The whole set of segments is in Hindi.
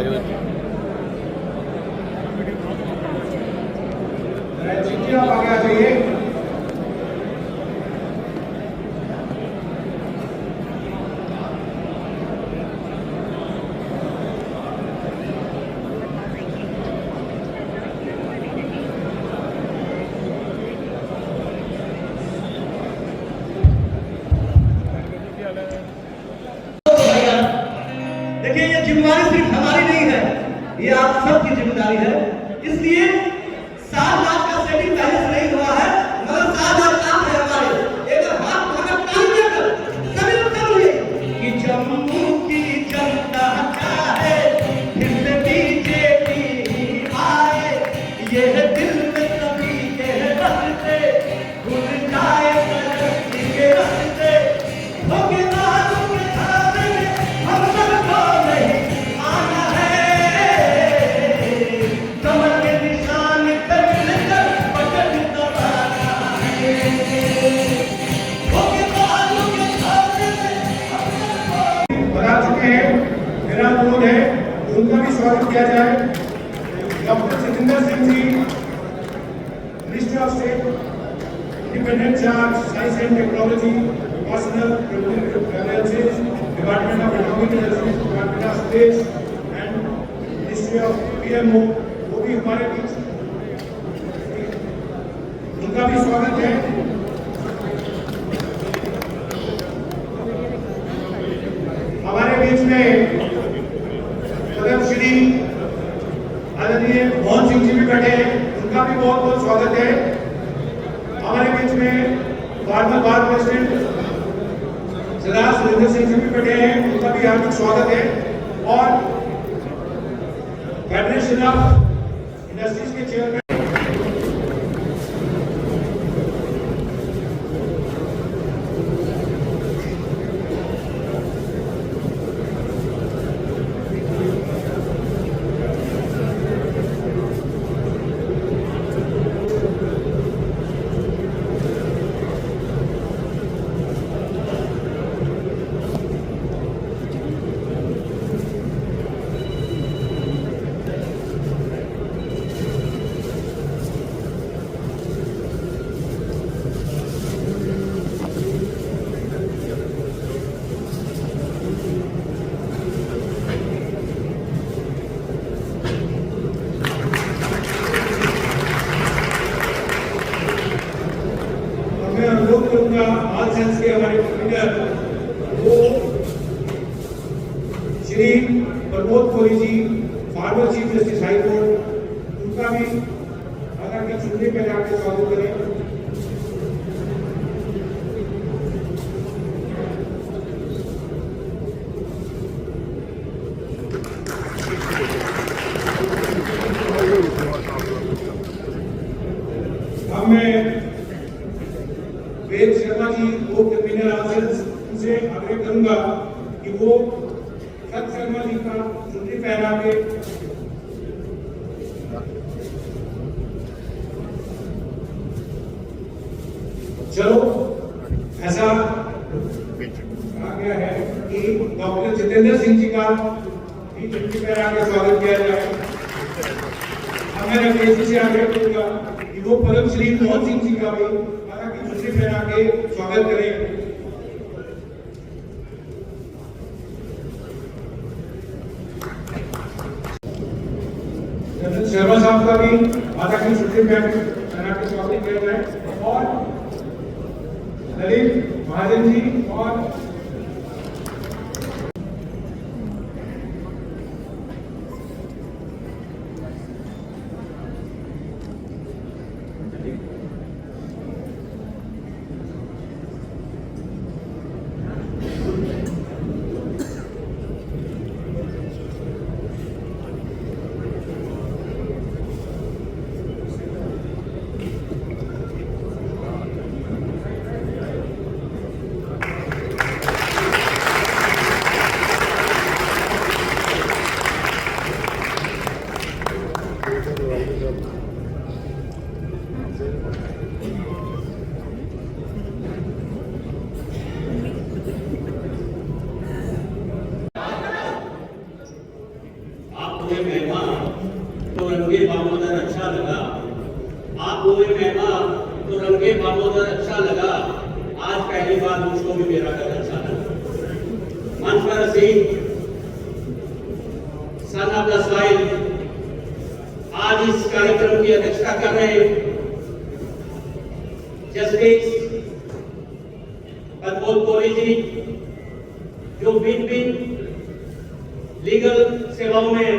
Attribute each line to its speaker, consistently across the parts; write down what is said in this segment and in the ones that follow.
Speaker 1: पड़े हुए।
Speaker 2: आप आगे आ जाइए।
Speaker 3: देखिए, ये जिम्मेदारी सिर्फ हमारी नहीं है, ये आप सबकी जिम्मेदारी है। इसलिए 7 लाख का सेटिंग पहले से नहीं हुआ है, मगर 7 लाख काम है हमारे। एक बार हाथ उठाकर ताली देकर सभी लोग करिए कि जम्मू की जनता चाहे फिर से बीजेपी आए, ये दिल में सभी के बसते खुल जाए तरक्की के रास्ते। होके लालू के खाते में हम सबको नहीं आना है, कमर के निशान पे मिलकर बटन दबाना है। होके लालू के खाते में हम सबको
Speaker 2: बता चुके हैं, मेरा अनुरोध है कि उनका भी स्वागत किया जाए। Doctor Satendra Singh ji, minister of state, independent charge, science and technology, personal analysis, department of economic analysis, department of space and ministry of PMO, वो भी हमारे बीच, उनका भी स्वागत है। हमारे बीच में पद्मश्री आदरणीय मोहन सिंह जी भी बैठे हैं, उनका भी बहुत बहुत स्वागत है। हमारे बीच में former bar president Sardar Surendra Singh ji भी बैठे हैं, उनका भी हार्दिक स्वागत है। और फेडरेशन ऑफ इंडस्ट्रीज के चेयरमैन करूंगा ऑल साइंस के हमारे कन्वीनर वो Shri Pramod Kohli ji, former chief justice high court, उनका भी अगर के चुनने पे जाकर स्वागत करें। वेद शर्मा जी वो कन्वीनर उनसे आग्रह करूंगा कि वो सत शर्मा जी का चुनरी पहना के चलो ऐसा कहा गया है कि डॉक्टर जितेंद्र सिंह जी का भी चुनरी पहना के स्वागत किया जाए। मैं अभिनेत्री से आग्रह करूंगा कि वो पद्मश्री मोहन सिंह जी का भी चुनरी पहना के स्वागत करें। शर्मा साहब का भी माता की चुनरी पहना के स्वागत किया जाए। और ललित महाजन जी और
Speaker 1: हुए मेहमान तो रंगे बामोदर अच्छा लगा, आप हुए मेहमान तो रंगे बामोदर अच्छा लगा, आज पहली बार मुझको भी मेरा घर अच्छा लगा। मंच पर Singh son of the soil आज इस कार्यक्रम की अध्यक्षता कर रहे जस्टिस पद्मोद कोहली जी, जो भिन्न लीगल सेवाओं में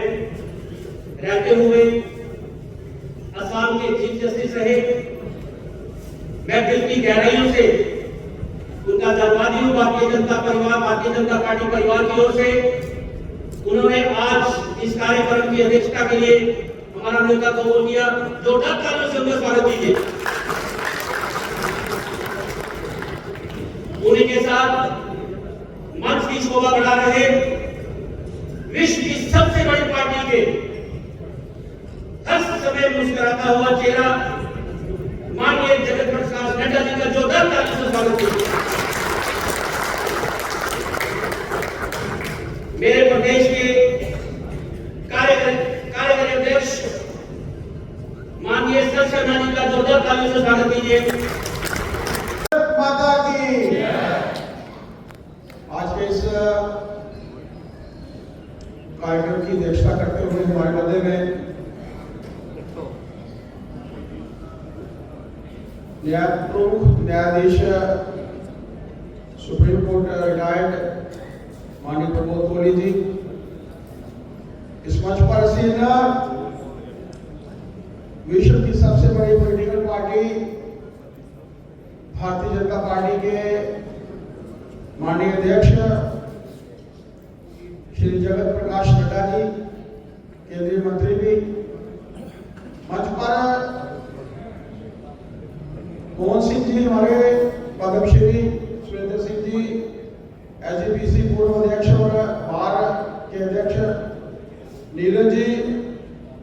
Speaker 1: रहते हुए असम के चीफ जस्टिस रहे। मैं दिल की गहराइयों से उनका धन्यवादी हूँ भारतीय जनता पार्टी परिवार की ओर से। उन्होंने आज इस कार्यक्रम की अध्यक्षता के लिए हमारा नेता कबूल किया। जोरदार तालियों से उनका स्वागत कीजिए। उन्हीं के साथ मंच की शोभा बढ़ा रहे विश्व की सबसे बड़ी पार्टी के हर समय मुस्कुराता हुआ चेहरा माननीय जगत प्रकाश नड्डा जी का जोरदार तालियों से स्वागत कीजिए। मेरे प्रदेश के कार्यकारी अध्यक्ष माननीय सर शर्मा जी का जोरदार तालियों से स्वागत कीजिए।
Speaker 2: माता की आज के इस कार्यक्रम की अध्यक्षता करते हुए हमारे मध्य में न्यायाधीश सुप्रीम कोर्ट रिटायर्ड माननीय प्रमोद कोहली जी, इस मंच पर सीन विश्व की सबसे बड़ी political party Bharatiya Janata party के माननीय अध्यक्ष श्री जगत प्रकाश नड्डा जी, केंद्रीय मंत्री भी मंच पर मोहन सिंह जी, हमारे पद्मश्री सुरेंद्र सिंह जी, एसजीपीसी पूर्व अध्यक्ष और बार के अध्यक्ष नीरज जी,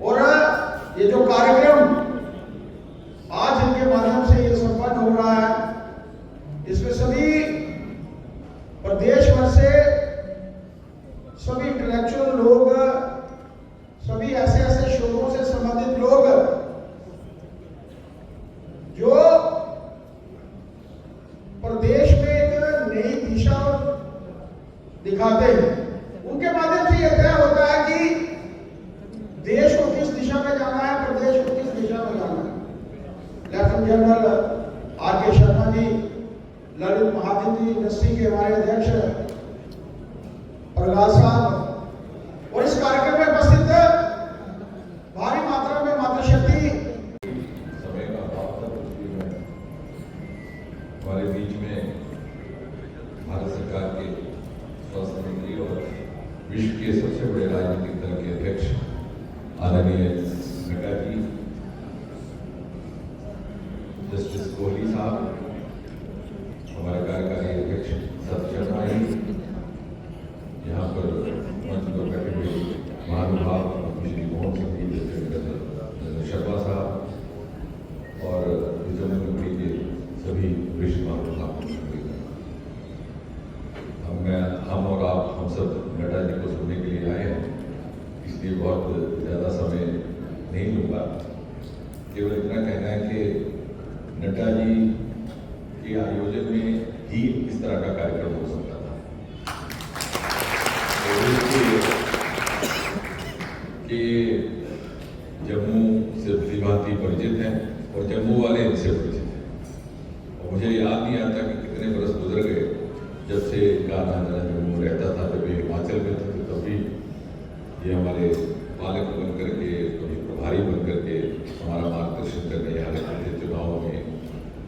Speaker 2: और ये जो कार्यक्रम आज इनके माध्यम से ये संपन्न हो रहा है, इसमें सभी प्रदेश भर से सभी इंटेलेक्चुअल लोग, सभी ऐसे शोधों से संबंधित लोग जो प्रदेश में एक नई दिशा दिखाते हैं, उनके माध्यम से यह तय होता है कि देश को किस दिशा में जाना है, प्रदेश को किस दिशा में जाना है। लेफ्टिनेंट जनरल आर के शर्मा जी, ललित महाजन जी, इंडस्ट्री के हमारे अध्यक्ष प्रहलाद साहब, और इस कार्यक्रम में उपस्थित भारी मात्रा में मातृशक्ति
Speaker 4: समय का अभाव था, हमारे बीच में भारत सरकार के स्वास्थ्य मंत्री और विश्व के सबसे बड़े राजनीतिक दल के अध्यक्ष आदरणीय नड्डा जी, जस्टिस कोहली साहब, हमारे कार्यकारी अध्यक्ष सर शर्मा जी, यहाँ पर मंच पर बैठे हुए महानुभाव श्री मोहन सिंह जी, शर्मा साहब और रिजर्व कमेटी के सभी वरिष्ठ महानुभाव, हम और आप हम सब नड्डा जी को सुनने के लिए आए हैं, इसलिए बहुत ज़्यादा समय नहीं लूँगा। केवल इतना कहना है कि नड्डा जी के आयोजन में ही इस तरह का कार्यक्रम हो सकता था कि जम्मू से भली-भांति परिचित हैं और जम्मू वाले इनसे परिचित हैं, और मुझे याद नहीं आता कि कितने बरस गुजर गए जब से इनका आना जम्मू रहता था। जब ये हिमाचल में थे तब भी ये हमारे पालक बन करके, कभी प्रभारी बन करके हमारा मार्गदर्शन करने यहाँ रहते थे। चुनाव में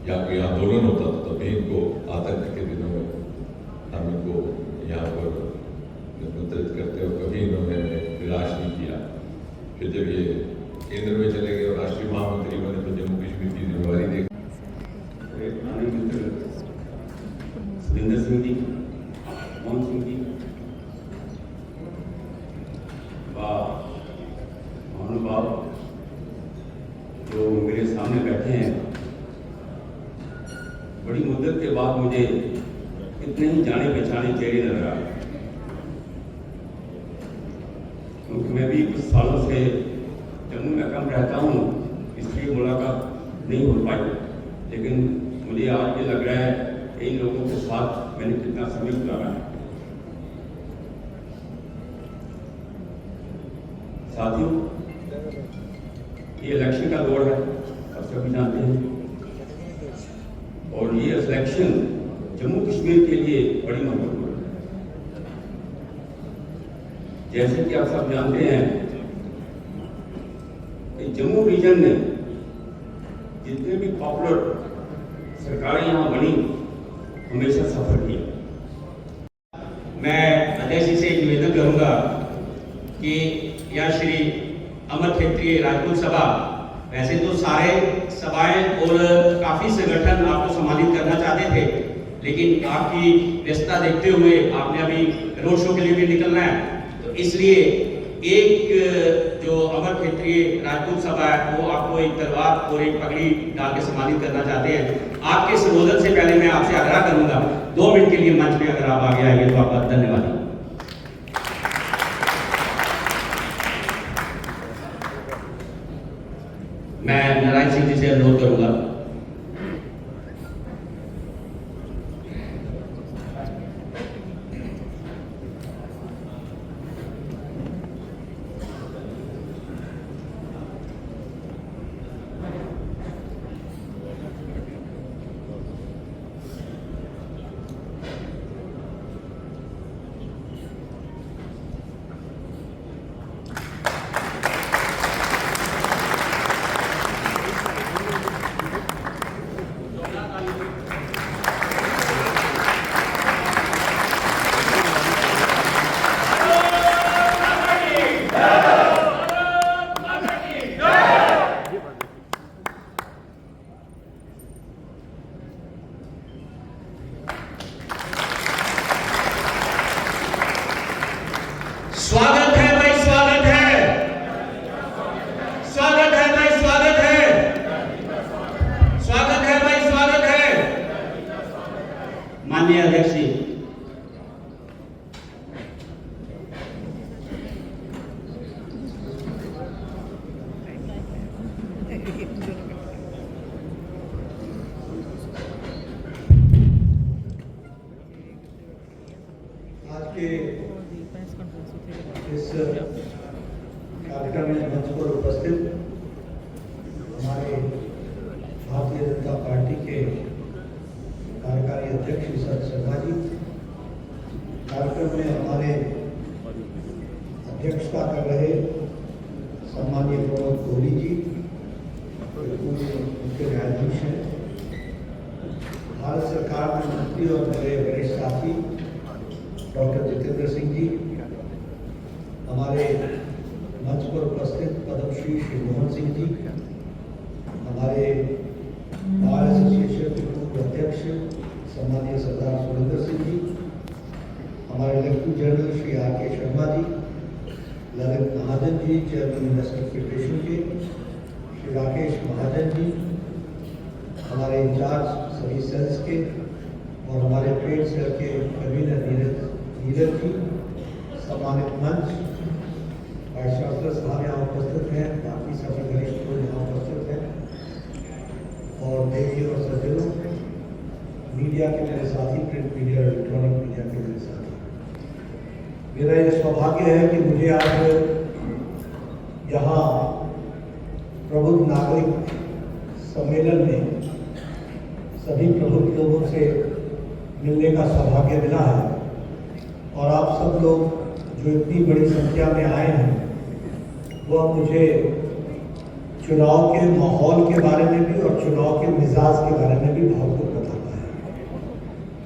Speaker 4: या कोई आंदोलन होता था तभी इनको आतंक के दिनों में हम इनको यहाँ पर निमंत्रित करते, और कभी इन्होंने निराश नहीं किया। फिर जब ये केंद्र में चले गए और राष्ट्रीय महामंत्री बने तो जम्मू कश्मीर की जिम्मेवारी देखी।
Speaker 5: सुरेंद्र सिंह जी, मोहन सिंह जी, महानुभाव जो मेरे सामने बैठे हैं, बड़ी मुद्दत के बाद मुझे इतने ही जाने पहचाने चेहरे नजर आ रहे, क्योंकि मैं भी 20 सालों से जम्मू में कम रहता हूँ, इसलिए मुलाकात नहीं हो पाई, लेकिन मुझे आज ये लग रहा है कि इन लोगों के साथ मैंने कितना समय गुजारा है। साथियों, ये इलेक्शन का दौर है, आप सभी जानते हैं, और ये इलेक्शन जम्मू कश्मीर के लिए बड़ी महत्वपूर्ण है। जैसे कि आप सब जानते हैं कि जम्मू रीजन में जितने भी पॉपुलर सरकारें यहाँ बनी, हमेशा सफल किया।
Speaker 1: मैं अध्यक्ष जी से एक निवेदन करूंगा कि यह श्री अमर क्षेत्रीय राजपूत सभा, वैसे तो सारे सभाएं और काफी संगठन आपको सम्मानित करना चाहते थे, लेकिन आपकी व्यस्तता देखते हुए आपने अभी रोड शो के लिए भी निकलना है, तो इसलिए एक जो अमर क्षेत्रीय राजपूत सभा है वो आपको एक तलवार और एक पगड़ी डाल के सम्मानित करना चाहते हैं। आपके संबोधन से पहले मैं आपसे आग्रह करूंगा 2 मिनट के लिए मंच में अगर आप आगे आइए तो आपका धन्यवाद। मैं नारायण सिंह जी से अनुरोध करूंगा। स्वागत है भाई, स्वागत है, स्वागत है भाई, स्वागत है, स्वागत है भाई, स्वागत है। माननीय अध्यक्ष जी,
Speaker 6: आज के इस कार्यक्रम में मंच पर उपस्थित हमारे भारतीय जनता पार्टी के कार्यकारी अध्यक्ष ईश्वर शर्मा जी, कार्यक्रम में हमारे अध्यक्षता कर रहे सम्मानीय प्रमोद कोहली जी, उनके न्यायाधीश हैं, भारत सरकार में मंत्री और मेरे वरिष्ठ साथी डॉक्टर जितेंद्र सिंह जी, हमारे मंच पर उपस्थित पद्मश्री श्री मोहन सिंह जी, हमारे बार एसोसिएशन के पूर्व अध्यक्ष सम्मानीय सरदार सुरेंद्र सिंह जी, हमारे लेफ्टिनेंट जनरल श्री आर के Sharma ji, Lalit Mahajan ji, chairman industrial federation के श्री राकेश महाजन जी, हमारे इंचार्ज सभी सेल्स के और हमारे ट्रेड सेल के कन्वीनर नीरज जी, सम्मानित मंच, वाइस चांसलर साहब यहाँ उपस्थित हैं, बाकी सभी वरिष्ठ लोग यहाँ उपस्थित हैं, और देवी और सज्जनों, मीडिया के मेरे साथी, प्रिंट मीडिया और इलेक्ट्रॉनिक मीडिया के मेरे साथी, मेरा यह सौभाग्य है कि मुझे आज यहाँ प्रबुद्ध नागरिक सम्मेलन में सभी प्रबुद्ध लोगों से मिलने का सौभाग्य मिला है, और आप सब लोग जो इतनी बड़ी संख्या में आए हैं वह मुझे चुनाव के माहौल के बारे में भी और चुनाव के मिजाज के बारे में भी बहुत कुछ बताता है।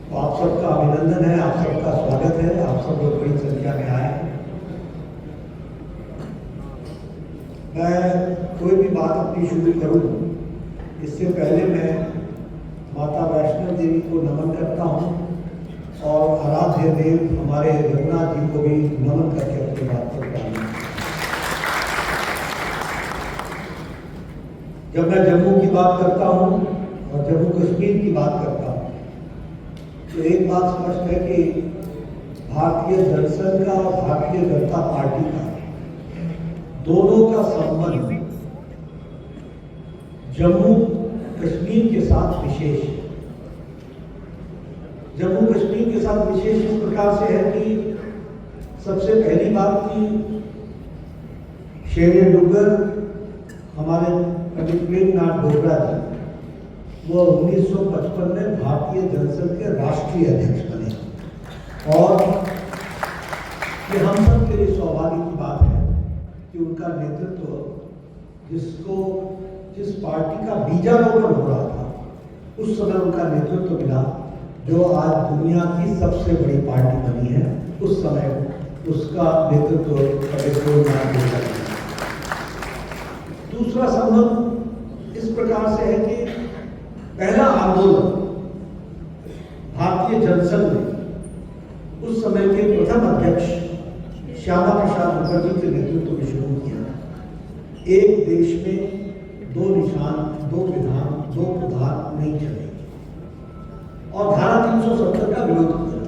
Speaker 6: तो आप सबका अभिनंदन है, आप सबका स्वागत है, आप सब लोग बड़ी संख्या में आए हैं। मैं कोई भी बात अपनी शुरू करूं इससे पहले मैं माता वैष्णो देवी को नमन करता हूं और आराध्य देव हमारे रघुनाथ जी को भी नमन करके अपनी बात करता हूं। जब मैं जम्मू की बात करता हूं और जम्मू कश्मीर की बात करता हूं तो एक बात स्पष्ट है कि भारतीय जनसंघ का और भारतीय जनता पार्टी का दोनों का संबंध जम्मू कश्मीर के साथ विशेष है। जम्मू कश्मीर के साथ विशेष इस प्रकार से है कि सबसे पहली बात की शेर डुगर हमारे पंडित प्रेमनाथ डोगरा जी, वो 1955 में भारतीय जनसंघ के राष्ट्रीय अध्यक्ष बने और ये हम सब के लिए सौभाग्य की बात है कि उनका नेतृत्व जिस पार्टी का बीजारोपण हो रहा था उस समय उनका नेतृत्व मिला, जो आज दुनिया की सबसे बड़ी पार्टी बनी है, उस समय उसका नेतृत्व पंडित प्रेमनाथ डोगरा जी। दूसरा संबंध इस प्रकार से है कि पहला आंदोलन भारतीय जनसंघ ने उस समय के प्रथम अध्यक्ष श्यामा प्रसाद मुखर्जी के नेतृत्व में शुरू किया। एक देश में दो निशान, दो विधान, दो प्रधान नहीं चलेंगे और धारा 370 का विरोध किया।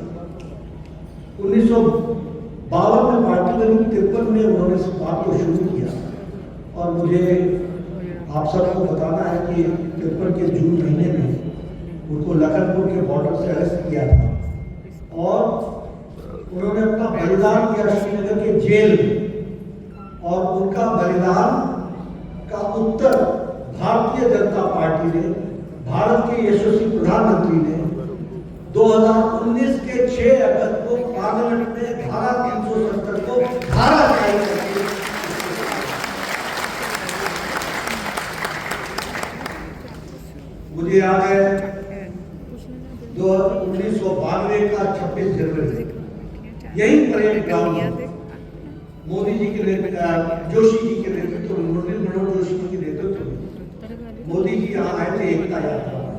Speaker 6: 1952 में पार्टी बनी, 53 में उन्होंने इस बात को शुरू किया और मुझे आप सबको बताना है कि 53 के जून महीने में उनको लखनपुर के बॉर्डर से अरेस्ट किया था और उन्होंने अपना बलिदान दिया श्रीनगर के जेल में, और उनका बलिदान का उत्तर भारतीय जनता पार्टी ने, भारत के यशस्वी प्रधानमंत्री ने 2019 के 6 अगस्त को पार्लियामेंट में धारा 370 को धारा जारी करके मुझे याद है 1992 का 26 जनवरी यही परेड ग्राउंड मोदी जी के जोशी जी के नेतृत्व में, मुरली मनोहर जोशी जी के नेतृत्व में मोदी जी यहाँ आए थे एकता यात्रा में,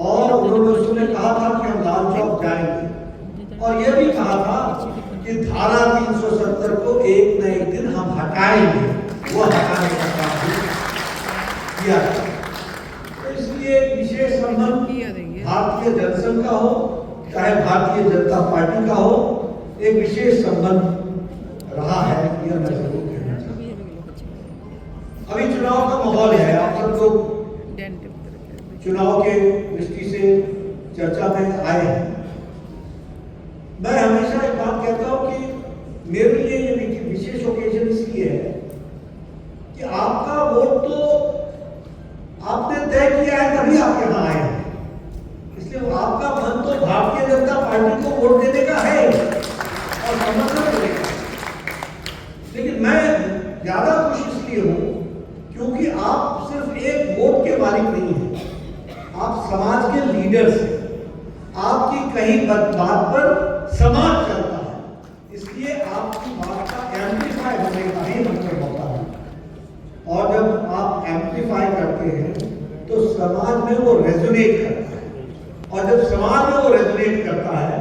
Speaker 6: और उन्होंने उस समय कहा था कि हम लाल चौक जाएंगे और यह भी कहा था कि धारा 370 को एक न एक दिन हम हटाएंगे। वो हटाने का काम किया। इसलिए विशेष संबंध भारतीय जनसंघ का हो चाहे भारतीय जनता पार्टी का हो, एक विशेष संबंध रहा है, यह मैं जरूर कहना चाहूँगा। अभी चुनाव का माहौल है, आप सब लोग चुनाव के दृष्टि से चर्चा में आए हैं। मैं हमेशा एक बात कहता हूँ कि मेरे लिए ये विशेष ओकेजन इसलिए है कि आपका वोट तो आपने तय किया है तभी आप यहाँ आए हैं, इसलिए आपका मन तो भारतीय जनता पार्टी को वोट देने का है और समर्थन देने का। लेकिन मैं ज्यादा खुश इसलिए हूं क्योंकि आप सिर्फ एक वोट के मालिक नहीं हैं, आप समाज के लीडर्स हैं। आपकी कहीं बात पर समाज चलता है, इसलिए आपकी बात का एम्पलीफाई होने का ही हमको मौका है। और जब आप एम्पलीफाई करते हैं तो समाज में वो रेजोनेट करता है, और जब समाज में वो रेजोनेट करता है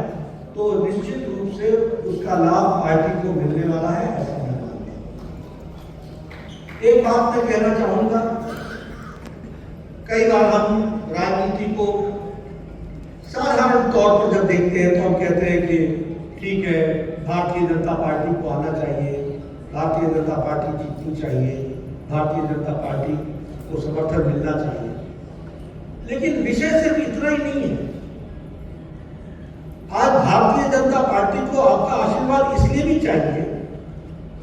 Speaker 6: तो निश्चित रूप से उसका लाभ पार्टी को मिलने वाला है, ऐसा मैं मानता हूं। एक बात मैं कहना चाहूंगा, कई बार हम राजनीति को साधारण तौर पर जब देखते हैं तो हम कहते हैं कि ठीक है, भारतीय जनता पार्टी को आना चाहिए, भारतीय जनता पार्टी जीतनी चाहिए, भारतीय जनता पार्टी को समर्थन मिलना चाहिए। लेकिन विषय सिर्फ इतना ही नहीं है। आज भारतीय जनता पार्टी को आपका आशीर्वाद इसलिए भी चाहिए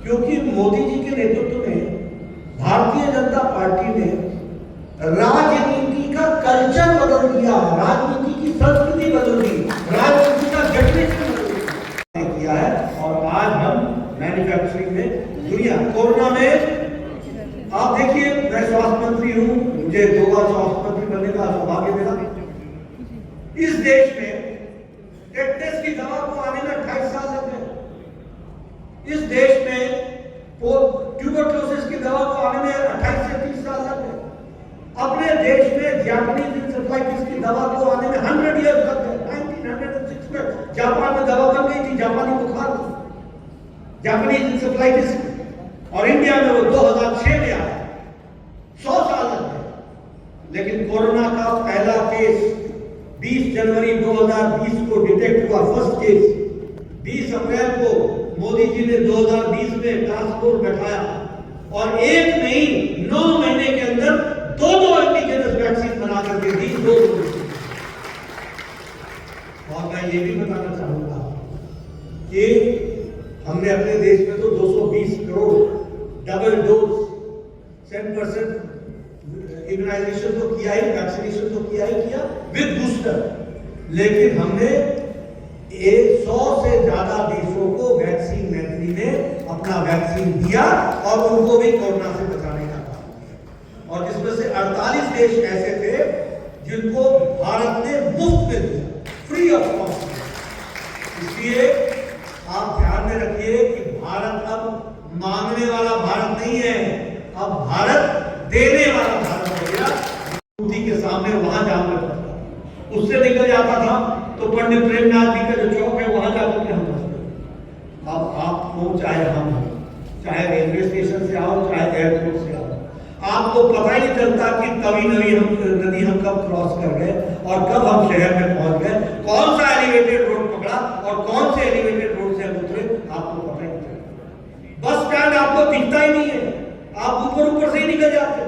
Speaker 6: क्योंकि मोदी जी के नेतृत्व में भारतीय जनता पार्टी ने राजनीति का कल्चर बदल दिया, राजनीति की संस्कृति बदल दी, राजनीति का डेफिनेशन किया है। और आज हम मैन्युफैक्चरिंग में दुनिया, कोरोना में आप देखिए, मैं स्वास्थ्य मंत्री हूं, मुझे 2 बार स्वास्थ्य मंत्री बनने का सौभाग्य मिला। इस देश में टेटनस की दवा को आने में 28 साल लग गए। इस देश में ट्यूबरक्लोसिस की दवा को आने में 28 से 30 साल लग गए। अपने देश में जापानीज इंसेफेलाइटिस की दवा को आने में 100 इयर्स लग गए। 1906 में जापान में दवा बन गई थी, जापानी बुखार की, जापानीज इंसेफेलाइटिस, और इंडिया में वो 2006 में आया। 100 साल लग गए। लेकिन कोरोना का पहला केस 20 जनवरी 2020 को डिटेक्ट हुआ, फर्स्ट केस। 20 अप्रैल को मोदी जी ने 2020 में टास्क फोर्स बैठाया और एक नहीं 9 महीने के अंदर 2 इंडिजिनस वैक्सीन बना करके दी 2 और मैं ये भी बताना चाहूंगा कि हमने अपने देश में तो 220 करोड़ डबल डोज 10% इम्यूनाइजेशन तो किया ही, वैक्सीनेशन तो किया ही किया विद बूस्टर, लेकिन हमने 100 से ज्यादा देशों को वैक्सीन मैत्री ने अपना वैक्सीन दिया और उनको भी कोरोना से बचाने का काम किया। और जिसमें से 48 देश ऐसे थे जिनको भारत ने मुफ्त में दिया, फ्री ऑफ कॉस्ट। इसलिए आप ध्यान में रखिए कि भारत अब मांगने वाला भारत नहीं है, अब भारत देने वाला भारत हो गया। मूर्ति के सामने वहां जाकर पड़ता, उससे निकल जाता था तो पंडित प्रेमनाथ जी का जो चौक है वहां जाकर के हम बसते। अब आप हो चाहे हम हो, चाहे रेलवे स्टेशन से आओ चाहे एयरपोर्ट से आओ, आपको पता ही नहीं चलता कि तभी नदी हम कब क्रॉस कर गए और कब हम शहर में पहुंच गए, कौन सा एलिवेटेड रोड पकड़ा और कौन से एलिवेटेड रोड से हम उतरे, आपको पता ही नहीं चलता। बस स्टैंड आपको दिखता ही नहीं है, आप ऊपर से ही निकल जाते हो।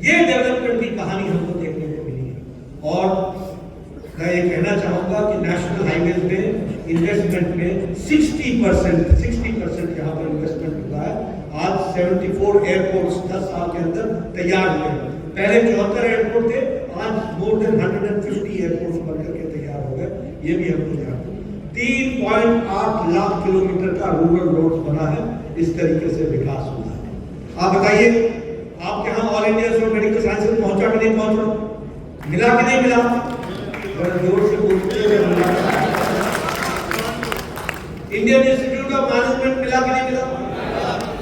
Speaker 6: ये डेवलपमेंट की कहानी हमको देखने को मिली है। और मैं ये कहना चाहूंगा कि नेशनल हाईवेज में इन्वेस्टमेंट में 60% यहाँ पर इन्वेस्टमेंट हुआ है। आज 74 एयरपोर्ट्स 10 साल के अंदर तैयार हुए। पहले 74 एयरपोर्ट थे, आज मोर देन 150 एयरपोर्ट्स बनकर के तैयार हो गए। ये भी हमको ध्यान 3.8 लाख किलोमीटर का रूरल रोड बना है। इस तरीके से विकास हुआ है। आप बताइए, आपके यहाँ all India institute of medical sciences पहुंचा कि नहीं पहुंचा? मिला कि नहीं मिला? बड़ा जोर से बोलते हुए मिला। इंडियन इंस्टीट्यूट ऑफ मैनेजमेंट मिला कि नहीं मिला?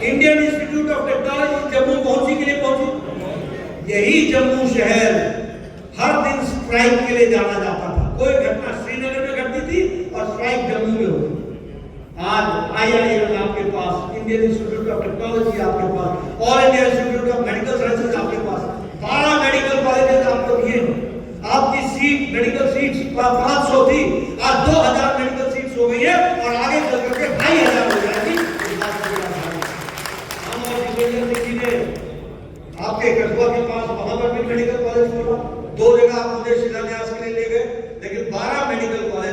Speaker 6: Indian institute of technology Jammu पहुंची कि नहीं पहुंची? यही जम्मू शहर हर दिन स्ट्राइक के लिए जाना जाता था। कोई घटना श्रीनगर में घटती थी और स्ट्राइक जम्मू में होती। आज IIM आपके पास, इंडियन इंस्टीट्यूट ऑफ टेक्नोलॉजी आपके पास, all India institute of medical sciences आपके पास, 12 मेडिकल कॉलेजेस आपको दिए। आपकी सीट, मेडिकल सीट्स 500 थी, आज 2000 मेडिकल सीट्स हो गई है और आगे चल करके 2500 हो जाएगी। हम और जितेंद्र सिंह जी ने आपके कस्बा के पास वहां पर भी मेडिकल कॉलेज खोला। 2 जगह आप मुझे शिलान्यास के लिए ले गए, लेकिन 12 मेडिकल कॉलेज